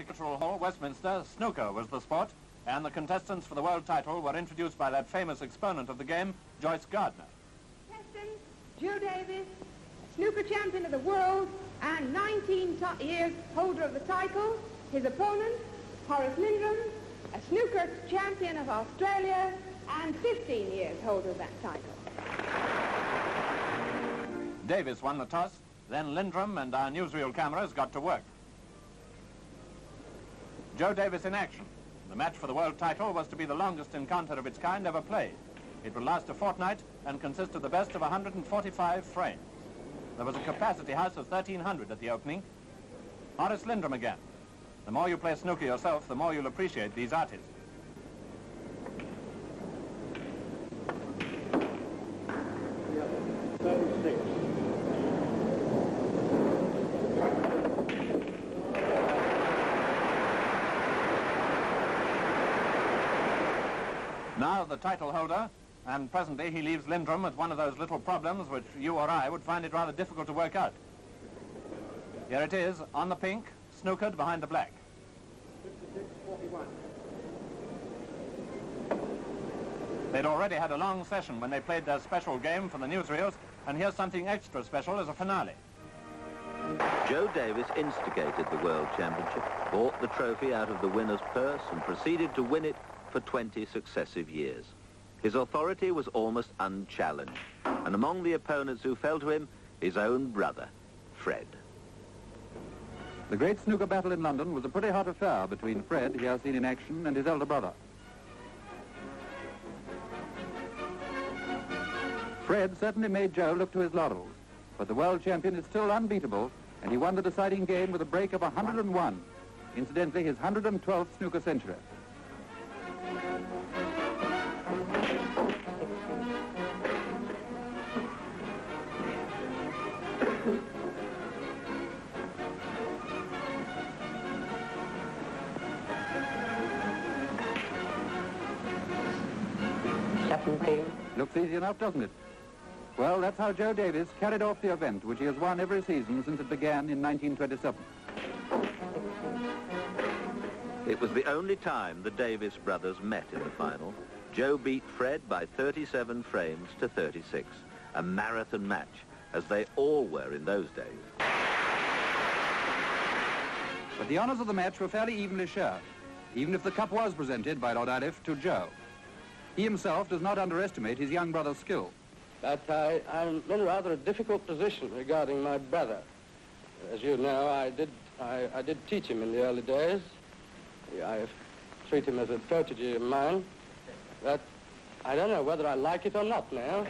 Multicultural Hall, Westminster, snooker was the sport, and the contestants for the world title were introduced by that famous exponent of the game, Joyce Gardner. Contestant Joe Davis, snooker champion of the world and 19 years holder of the title. His opponent, Horace Lindrum, a snooker champion of Australia and 15 years holder of that title. Davis won the toss, then Lindrum and our newsreel cameras got to work. Joe Davis in action. The match for the world title was to be the longest encounter of its kind ever played. It would last a fortnight and consist of the best of 145 frames. There was a capacity house of 1,300 at the opening. Horace Lindrum again. The more you play snooker yourself, the more you'll appreciate these artists. Now the title holder, and presently he leaves Lindrum with one of those little problems which you or I would find it rather difficult to work out. Here it is, on the pink, snookered behind the black. 56-41. They'd already had a long session when they played their special game for the newsreels, and here's something extra special as a finale. Joe Davis instigated the World Championship, bought the trophy out of the winner's purse and proceeded to win it for 20 successive years. His authority was almost unchallenged, and among the opponents who fell to him, his own brother, Fred. The great snooker battle in London was a pretty hot affair between Fred, here seen in action, and his elder brother. Fred certainly made Joe look to his laurels, but the world champion is still unbeatable, and he won the deciding game with a break of 101, incidentally his 112th snooker century. Looks easy enough, doesn't it? Well, that's how Joe Davis carried off the event, which he has won every season since it began in 1927. It was the only time the Davis brothers met in the final. Joe beat Fred by 37 frames to 36, a marathon match, as they all were in those days. But the honours of the match were fairly evenly shared, even if the cup was presented by Lord Iliff to Joe. He himself does not underestimate his young brother's skill. But I'm in rather a difficult position regarding my brother. As you know, I did teach him in the early days. I treat him as a protege of mine. But I don't know whether I like it or not now.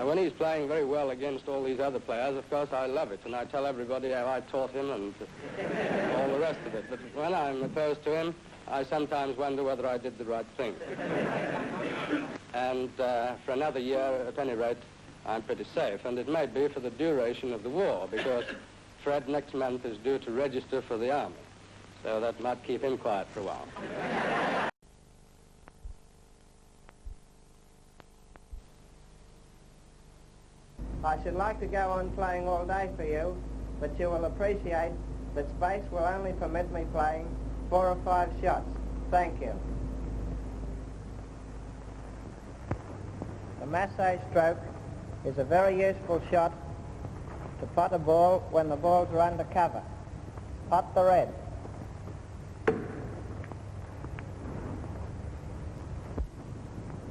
When he's playing very well against all these other players, of course, I love it, and I tell everybody how I taught him and all the rest of it. But when I'm opposed to him, I sometimes wonder whether I did the right thing. And for another year, at any rate, I'm pretty safe, and it may be for the duration of the war, because Fred next month is due to register for the army, so that might keep him quiet for a while. I should like to go on playing all day for you, but you will appreciate that space will only permit me playing 4 or 5 shots. Thank you. The massage stroke is a very useful shot to pot a ball when the balls are under cover. Pot the red.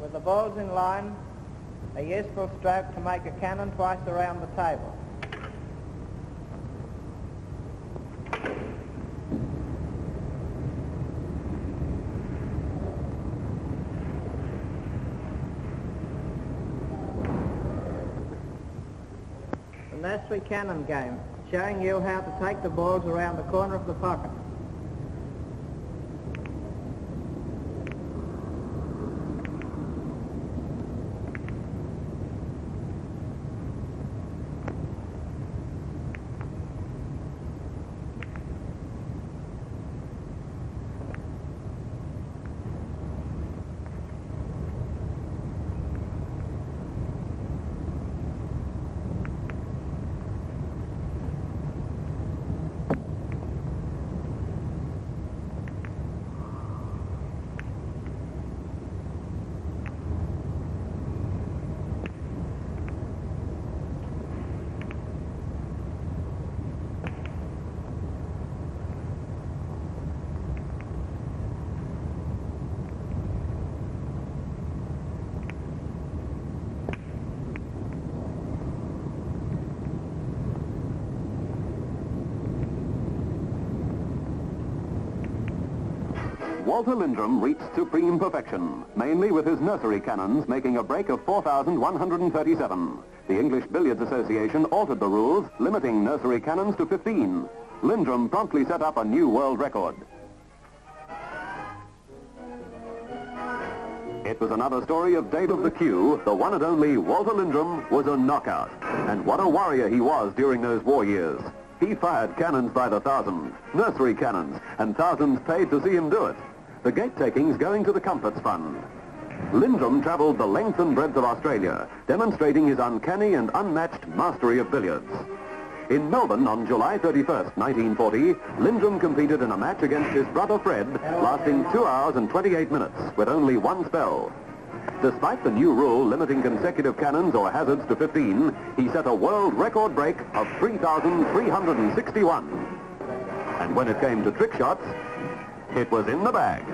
With the balls in line, a useful stroke to make a cannon twice around the table. The nursery cannon game, showing you how to take the balls around the corner of the pocket. Walter Lindrum reached supreme perfection, mainly with his nursery cannons making a break of 4,137. The English Billiards Association altered the rules, limiting nursery cannons to 15. Lindrum promptly set up a new world record. It was another story of Dave of the Queue. The one and only Walter Lindrum was a knockout. And what a warrior he was during those war years. He fired cannons by the thousand, nursery cannons, and thousands paid to see him do it. The gate takings going to the Comforts Fund. Lindrum travelled the length and breadth of Australia, demonstrating his uncanny and unmatched mastery of billiards. In Melbourne on July 31st, 1940, Lindrum competed in a match against his brother Fred, lasting 2 hours and 28 minutes, with only one spell. Despite the new rule limiting consecutive cannons or hazards to 15, he set a world record break of 3,361. And when it came to trick shots, it was in the bag.